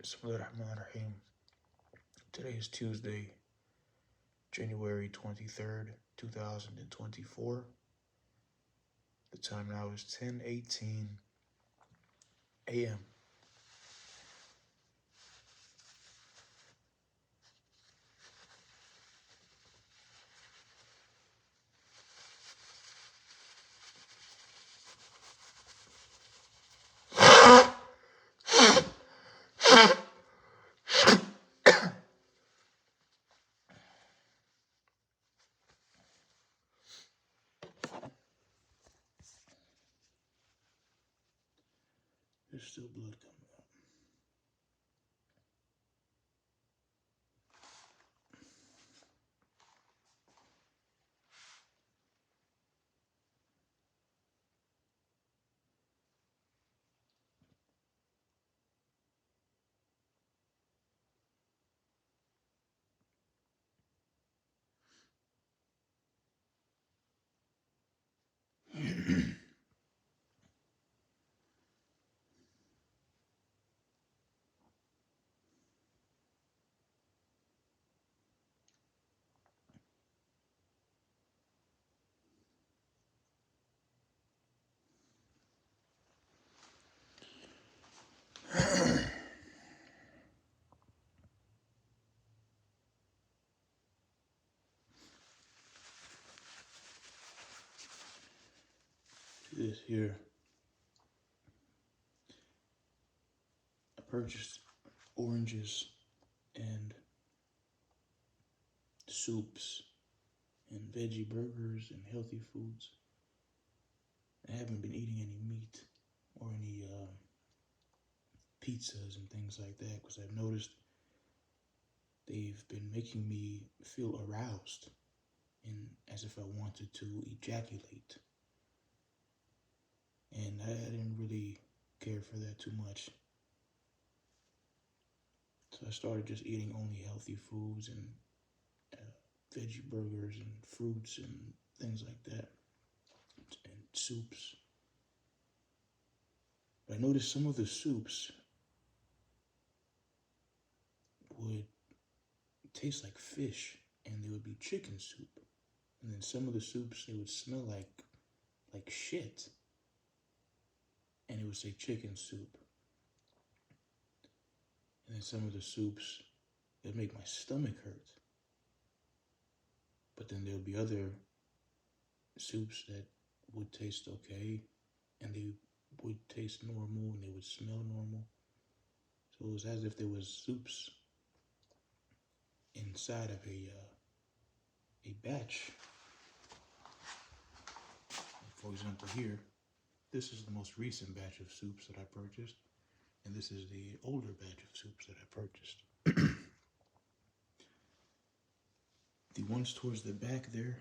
Bismillahirrahmanirrahim. Today is Tuesday, January 23rd, 2024. The time now is 10:18 a.m. There's still blood coming out. This here, I purchased oranges and soups and veggie burgers and healthy foods. I haven't been eating any meat or any pizzas and things like that because I've noticed they've been making me feel aroused and as if I wanted to ejaculate. And I didn't really care for that too much. So I started just eating only healthy foods and veggie burgers and fruits and things like that, and soups. But I noticed some of the soups would taste like fish, and they would be chicken soup. And then some of the soups, they would smell like shit, and it would say chicken soup. And then some of the soups, it would make my stomach hurt. But then there would be other soups that would taste okay, and they would taste normal, and they would smell normal. So it was as if there was soups inside of a batch. For example, here, this is the most recent batch of soups that I purchased, and this is the older batch of soups that I purchased. The ones towards the back there,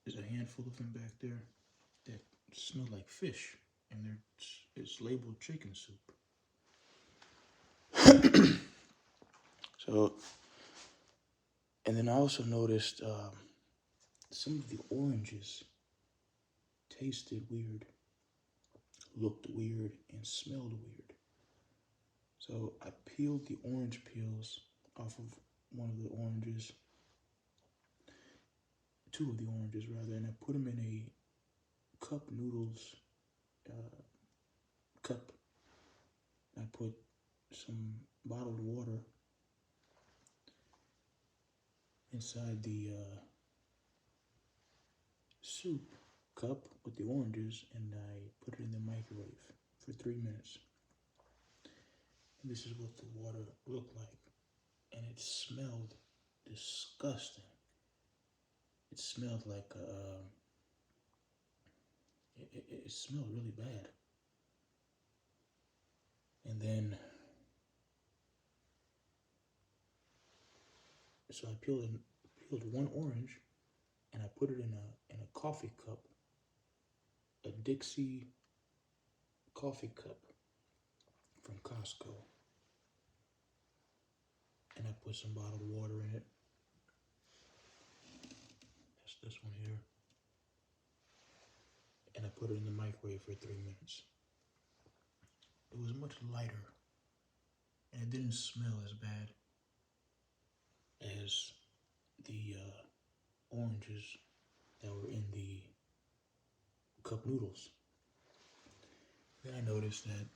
there's a handful of them back there that smell like fish, and it's labeled chicken soup. So, and then I also noticed some of the oranges tasted weird, looked weird, and smelled weird. So I peeled the orange peels off of one of the oranges, two of the oranges rather, and I put them in a cup noodles cup. I put some bottled water inside the soup cup with the oranges, and I put it in the microwave for 3 minutes. And this is what the water looked like, and it smelled disgusting. It smelled like it smelled really bad. And then, so I peeled one orange, and I put it in a coffee cup, a Dixie coffee cup from Costco, and I put some bottled water in it. That's this one here, and I put it in the microwave for 3 minutes. It was much lighter, and it it didn't smell as bad as the oranges that were in the cup noodles. Then I noticed that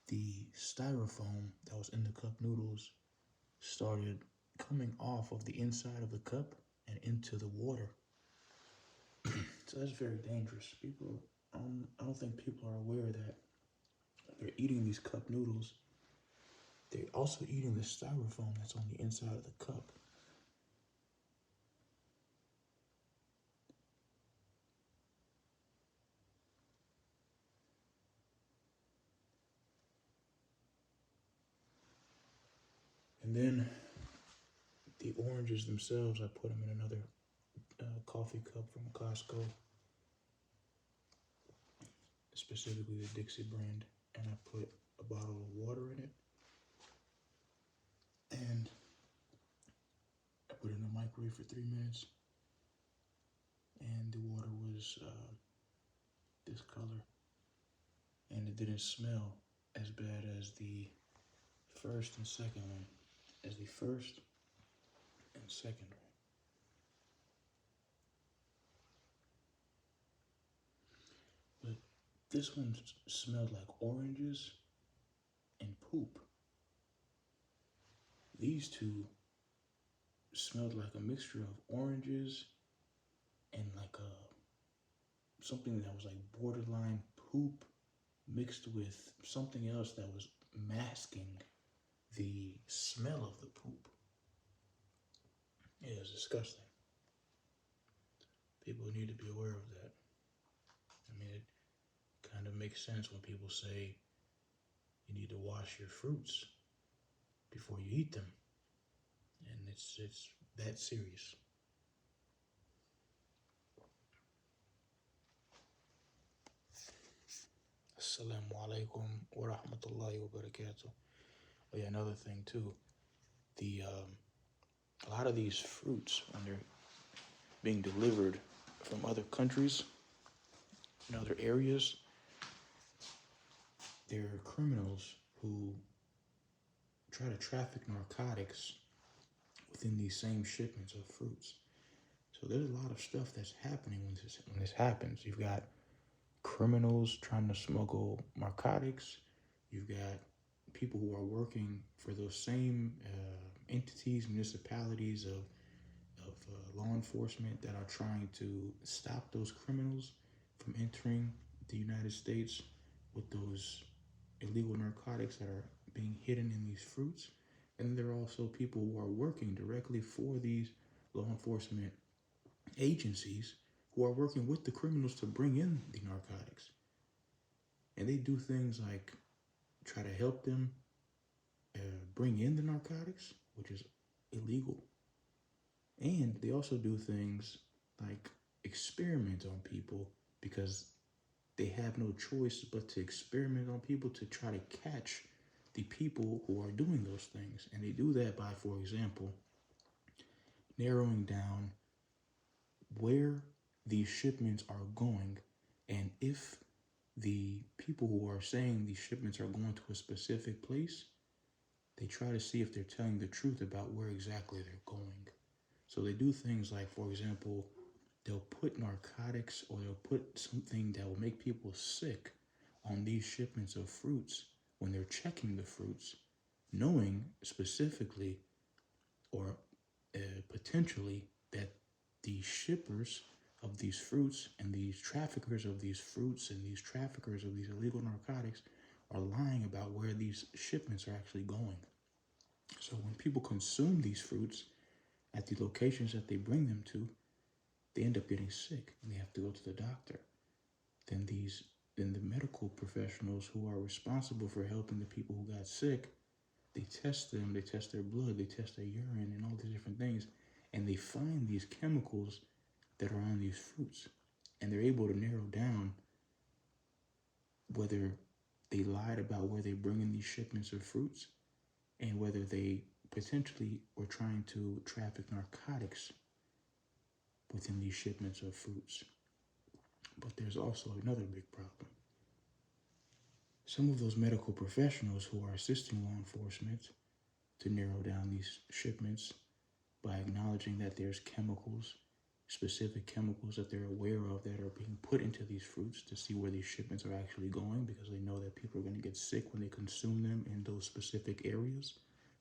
the styrofoam that was in the cup noodles started coming off of the inside of the cup and into the water. So that's very dangerous. I don't think people are aware that they're eating these cup noodles. They're also eating the styrofoam that's on the inside of the cup. And then the oranges themselves, I put them in another coffee cup from Costco, specifically the Dixie brand, and I put a bottle of water in it, and I put it in the microwave for 3 minutes, and the water was this color, and it didn't smell as bad as the first and second one, But this one smelled like oranges and poop. These two smelled like a mixture of oranges and like something that was like borderline poop mixed with something else that was masking the smell of the poop. It was disgusting. People need to be aware of that. I mean, it kind of makes sense when people say you need to wash your fruits before you eat them. And it's that serious. Assalamu alaikum wa rahmatullahi wa barakatuh. Oh yeah, another thing too. A lot of these fruits, when they're being delivered from other countries and other areas, there are criminals who try to traffic narcotics within these same shipments of fruits. So there's a lot of stuff that's happening when this happens. You've got criminals trying to smuggle narcotics. You've got people who are working for those same entities, municipalities of law enforcement that are trying to stop those criminals from entering the United States with those illegal narcotics that are being hidden in these fruits. And there are also people who are working directly for these law enforcement agencies who are working with the criminals to bring in the narcotics. And they do things like try to help them bring in the narcotics, which is illegal. And they also do things like experiment on people because they have no choice but to experiment on people to try to catch the people who are doing those things. And they do that by, for example, narrowing down where these shipments are going, and if the people who are saying these shipments are going to a specific place, they try to see if they're telling the truth about where exactly they're going. So they do things like, for example, they'll put narcotics or they'll put something that will make people sick on these shipments of fruits when they're checking the fruits, knowing specifically or potentially that the shippers of these fruits and these traffickers of these fruits and these traffickers of these illegal narcotics are lying about where these shipments are actually going. So when people consume these fruits at the locations that they bring them to, they end up getting sick and they have to go to the doctor. Then the medical professionals who are responsible for helping the people who got sick, they test them, they test their blood, they test their urine and all these different things, and they find these chemicals that are on these fruits. And they're able to narrow down whether they lied about where they bring in these shipments of fruits and whether they potentially were trying to traffic narcotics within these shipments of fruits. But there's also another big problem. Some of those medical professionals who are assisting law enforcement, to narrow down these shipments by acknowledging that there's chemicals, specific chemicals that they're aware of that are being put into these fruits to see where these shipments are actually going, because they know that people are going to get sick when they consume them in those specific areas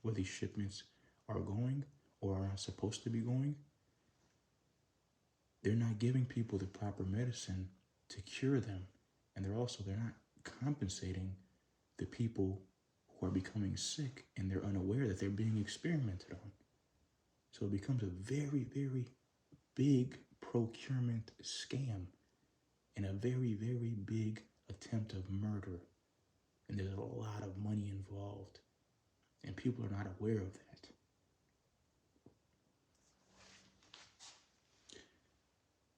where these shipments are going or are supposed to be going. They're not giving people the proper medicine to cure them, and they're not compensating the people who are becoming sick, and they're unaware that they're being experimented on. So it becomes a very, very big procurement scam and a very, very big attempt of murder. And there's a lot of money involved, and people are not aware of that.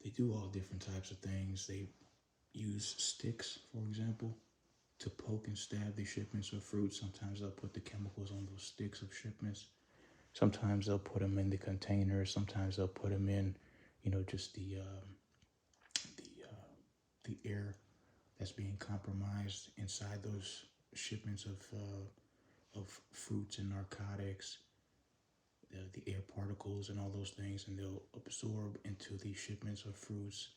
They do all different types of things. They use sticks, for example, to poke and stab the shipments of fruit. Sometimes they'll put the chemicals on those sticks of shipments. Sometimes they'll put them in the containers. Sometimes they'll put them in, just the air that's being compromised inside those shipments of fruits and narcotics, the air particles and all those things, and they'll absorb into these shipments of fruits.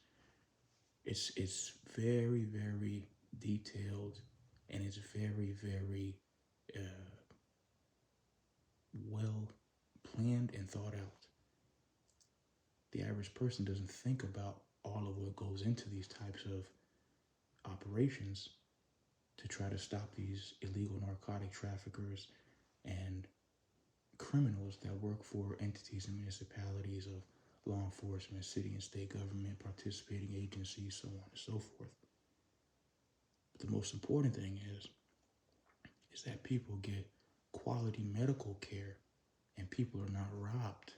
It's very, very detailed, and it's very, very well planned and thought out. The average person doesn't think about all of what goes into these types of operations to try to stop these illegal narcotic traffickers and criminals that work for entities and municipalities of law enforcement, city and state government, participating agencies, so on and so forth. But the most important thing is that people get quality medical care and people are not robbed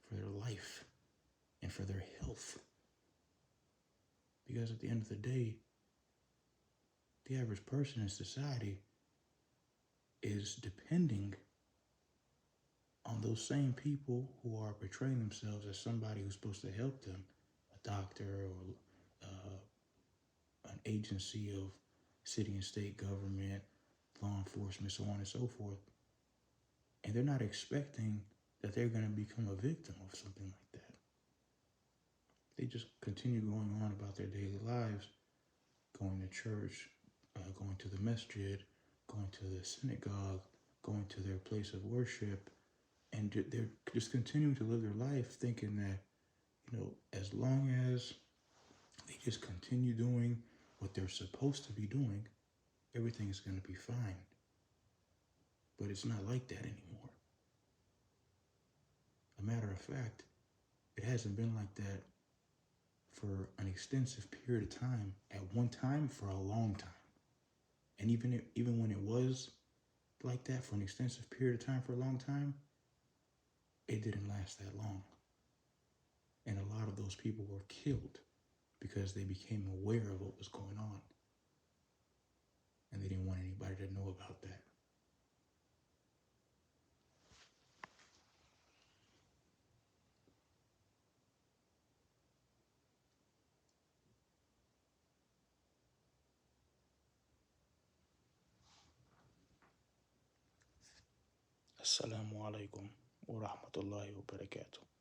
for their life and for their health. Because at the end of the day, the average person in society is depending on those same people who are portraying themselves as somebody who's supposed to help them, a doctor or an agency of city and state government, law enforcement, so on and so forth. And they're not expecting that they're going to become a victim of something like that. They just continue going on about their daily lives, going to church, going to the masjid, going to the synagogue, going to their place of worship, and they're just continuing to live their life thinking that, as long as they just continue doing what they're supposed to be doing, everything is going to be fine. But it's not like that anymore. A matter of fact, it hasn't been like that for an extensive period of time, at one time for a long time. And even when it was like that for an extensive period of time for a long time, it didn't last that long. And a lot of those people were killed because they became aware of what was going on. And they didn't want anybody to know about that. Assalamu alaikum wa rahmatullahi wa barakatuh.